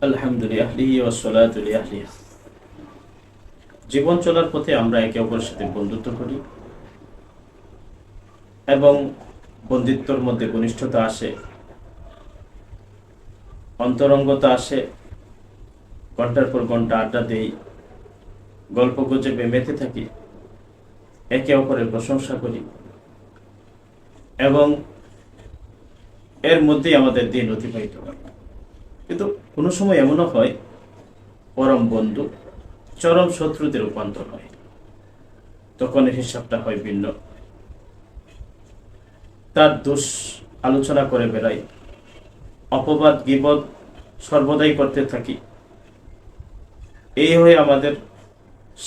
আলহামদুলিল্লাহ। জীবন চলার পথে আমরা একে অপরের সাথে বন্ধুত্ব করি এবং বন্ধুত্বর মধ্যে ঘনিষ্ঠতা আসে, অন্তরঙ্গতা আসে। ঘন্টার পর ঘন্টা আড্ডা দেই, গল্প গুজবে মেতে থাকি, একে অপরের প্রশংসা করি এবং এর মধ্যেই আমাদের দিন অতিবাহিত হয়। কিন্তু কোনো সময় এমনও হয় পরম বন্ধু চরম শত্রুতে রূপান্তর হয়। তখন এর হিসাবটা হয় ভিন্ন। তার দোষ আলোচনা করে বেড়াই, অপবাদ গীবত সর্বদাই করতে থাকি। এই হয়ে আমাদের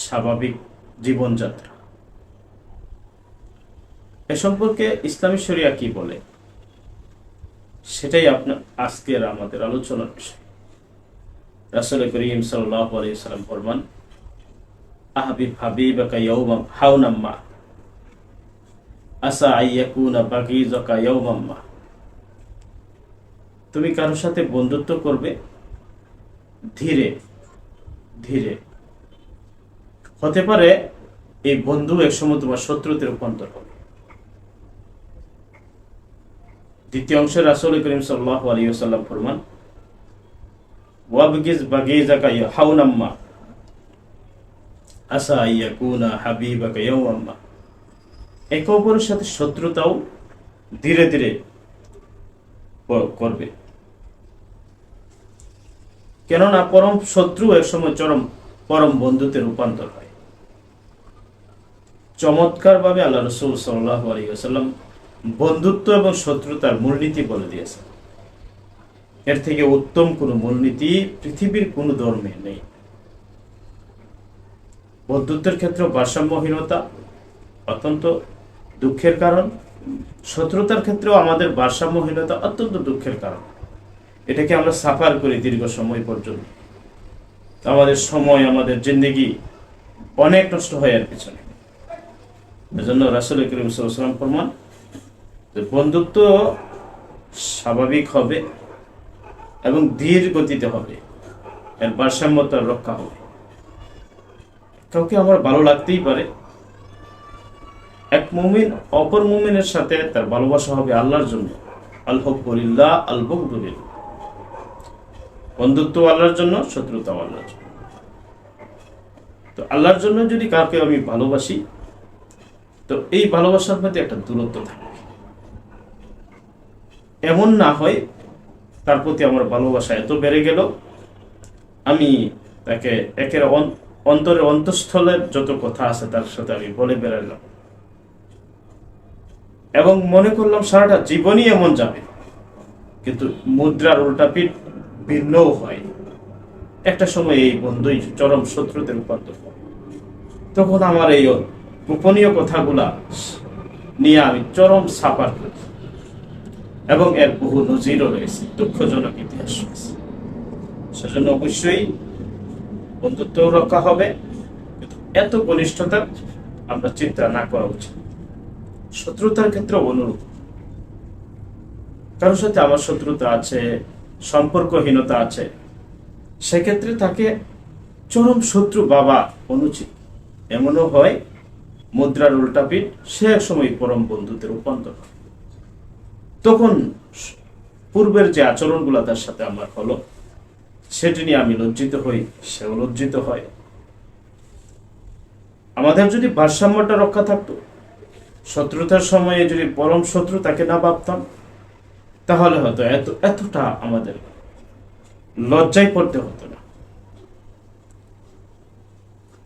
স্বাভাবিক জীবনযাত্রা। এ সম্পর্কে ইসলামী শরিয়া কি বলে, সেটাই আপনার আজকের আমাদের আলোচনার বিষয়। রাসূল করিম সাল্লাল্লাহু আলাইহি ওয়াসাল্লাম ফরমান, আহবিব হাবিবাকা ইয়াওমান হাওনাম্মা আসা আইয়াকুনা বাগীজাকা ইয়াওমাম্মা। তুমি কারোর সাথে বন্ধুত্ব করবে ধীরে ধীরে, হতে পারে এই বন্ধু একসময় তোমার শত্রুতে রূপান্তর হবে। দ্বিতীয় অংশে রাসূল করিম সাল্লাল্লাহু আলাইহি ওয়াসাল্লাম ফরমান, ওয়াবগিজ বাগীজাকা হাওনাম্মা আসা আইয়াকুনা হাবিবাকা ইয়াওমাম্মা। একে অপরের সাথে শত্রুতাও ধীরে ধীরে করবে, কেননা পরম শত্রু একসময় পরম বন্ধুতে রূপান্তর হয়। চমৎকার ভাবে আল্লাহ রাসূল সাল্লাল্লাহু আলাইহি ওয়াসাল্লাম বন্ধুত্ব এবং শত্রুতার মূলনীতি বলে দিয়েছেন। এর থেকে উত্তম কোন মূলনীতি পৃথিবীর কোন ধর্মে নেই। বন্ধুত্বের ক্ষেত্রে ভারসাম্যহীনতা অত্যন্ত দুঃখের কারণ, শত্রুতার ক্ষেত্রেও আমাদের ভারসাম্যহীনতা অত্যন্ত দুঃখের কারণ। এটাকে আমরা সাফার করি দীর্ঘ সময় পর্যন্ত। আমাদের সময়, আমাদের জিন্দেগি অনেক নষ্ট হয় এর পিছনে। এজন্য রাসূল করিম সাল্লাল্লাহু আলাইহি ওয়াসাল্লাম ফরমান, বন্ধুত্ব স্বাভাবিক হবে এবং ধীর গতিতে হবে, এর ভারসাম্যতা রক্ষা হবে। কাউকে আমার ভালো লাগতেই পারে, এক মুমিন অপর মুমিনের সাথে তার ভালোবাসা হবে আল্লাহর জন্য। আল হুব্বু লিল্লাহ আল বুগদু লিল্লাহ। বন্ধুত্ব আল্লাহর জন্য, শত্রুতা আল্লাহর জন্য। তো আল্লাহর জন্য যদি কাউকে আমি ভালোবাসি, তো এই ভালোবাসার মধ্যে একটা দূরত্ব থাকবে। এমন না হয় তার প্রতি আমার ভালোবাসা এত বেড়ে গেল, আমি তাকে একের অন্তরের অন্তঃস্থলের যত কথা আছে তার সাথে আমি বলে বেড়ালাম এবং মনে করলাম সারাটা জীবনই এমন যাবে। কিন্তু মুদ্রার উল্টা পিঠ ভিন্নও হয়। একটা সময় এই বন্ধুই চরম শত্রুতে রূপান্তর হয়। তখন আমার এই গোপনীয় কথাগুলা নিয়ে আমি চরম সাফার করি এবং এর বহু নজিরও রয়েছে, দুঃখজনক ইতিহাস রয়েছে। সেজন্য অবশ্যই বন্ধুত্ব রক্ষা হবে, কিন্তু এত ঘনিষ্ঠতা আমরা চিন্তা না করা উচিত। শত্রুতার ক্ষেত্রে অনুরূপ। কারোর সাথে আমার শত্রুতা আছে, সম্পর্কহীনতা আছে, সেক্ষেত্রে তাকে চরম শত্রু বাবা অনুচিত। এমনও হয় মুদ্রার উল্টা পিঠ, সে এক সময় পরম বন্ধুতে রূপান্তর হয়। তখন পূর্বের যে আচরণগুলো তার সাথে আমার হলো, সেটি নিয়ে আমি লজ্জিত হই, সেও লজ্জিত হয়। আমাদের যদি ভারসাম্যটা রক্ষা থাকতো, শত্রুতার সময়ে যদি পরম শত্রু তাকে না ভাবতাম, তাহলে হয়তো এতটা আমাদের লজ্জায় পড়তে হতো না।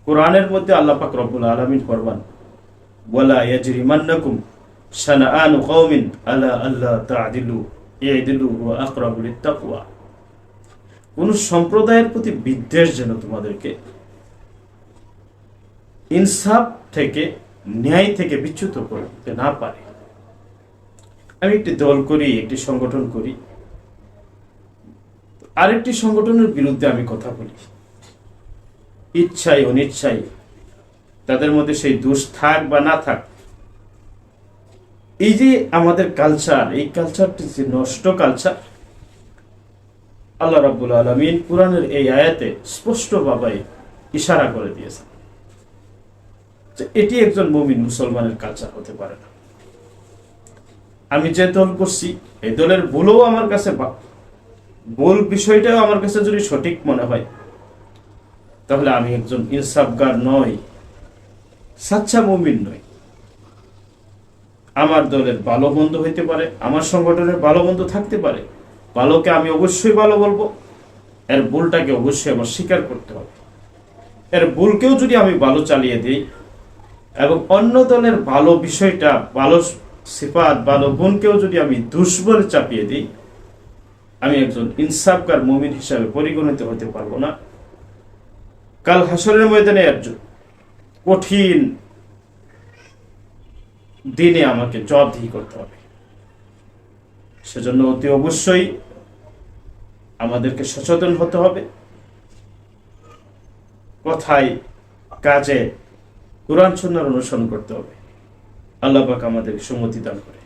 কোরআনের মধ্যে আল্লাহ পাক রব্বুল আলামিন ফরমান, ওয়ালা ইয়াজরিমান্নাকুম শানাআনু কওমিন আলা আল্লা তা'দিলু ই'দিলু হুয়া আকরাবু লিত-তাকওয়া। কোন সম্প্রদায়ের প্রতি বিদ্বেষ যেন তোমাদেরকে ইনসাফ থেকে, ন্যায় থেকে বিচ্যুত করতে না পারে। আমি একটি দল করি, একটি সংগঠন করি, আরেকটি সংগঠনের বিরুদ্ধে আমি কথা বলি, ইচ্ছায় অনিচ্ছায় তাদের মধ্যে সেই দোষ থাক বা না থাক। এই যে আমাদের কালচার, এই কালচারটি যে নষ্ট কালচার, আল্লাহ রাব্বুল আলামিন কুরআনের এই আয়াতে স্পষ্টভাবে ইশারা করে দিয়েছেন যে এটি একজন মুমিন মুসলমানের কালচার হতে পারে না। আমি যে দল করছি এই দলের ভুলও আমার কাছে ভুল বিষয়টাও আমার কাছে যদি সঠিক মনে হয়, তাহলে আমি একজন ইনসাফগার নই, সাচ্চা মুমিন নই। আমার দলের ভালো মন্দ হইতে পারে, আমার সংগঠনের ভালো মন্দ থাকতে পারে, ভালোকে আমি অবশ্যই ভালো বলবো, এর ভুলটাকে অবশ্যই আমার স্বীকার করতে হবে। এর ভুলকেও যদি আমি ভালো চালিয়ে দিই এবং অন্য দলের ভালো বিষয়টা, ভালো সিফাত, ভালো গুণকেও যদি আমি দুশ্মনে চাপিয়ে দিই, আমি একজন ইনসাফগার মুমিন হিসাবে পরিগণিত হতে পারবো না। কাল হাসরের ময়দানে একজন কঠিন দিনে আমাকে জবাবদিহি করতে হবে। সেজন্য অতি অবশ্যই আমাদেরকে সচেতন হতে হবে, কথায় কাজে কোরআন সুন্নাহর অনুসরণ করতে হবে। আল্লাহ পাক আমাদের সুমতি দান করে।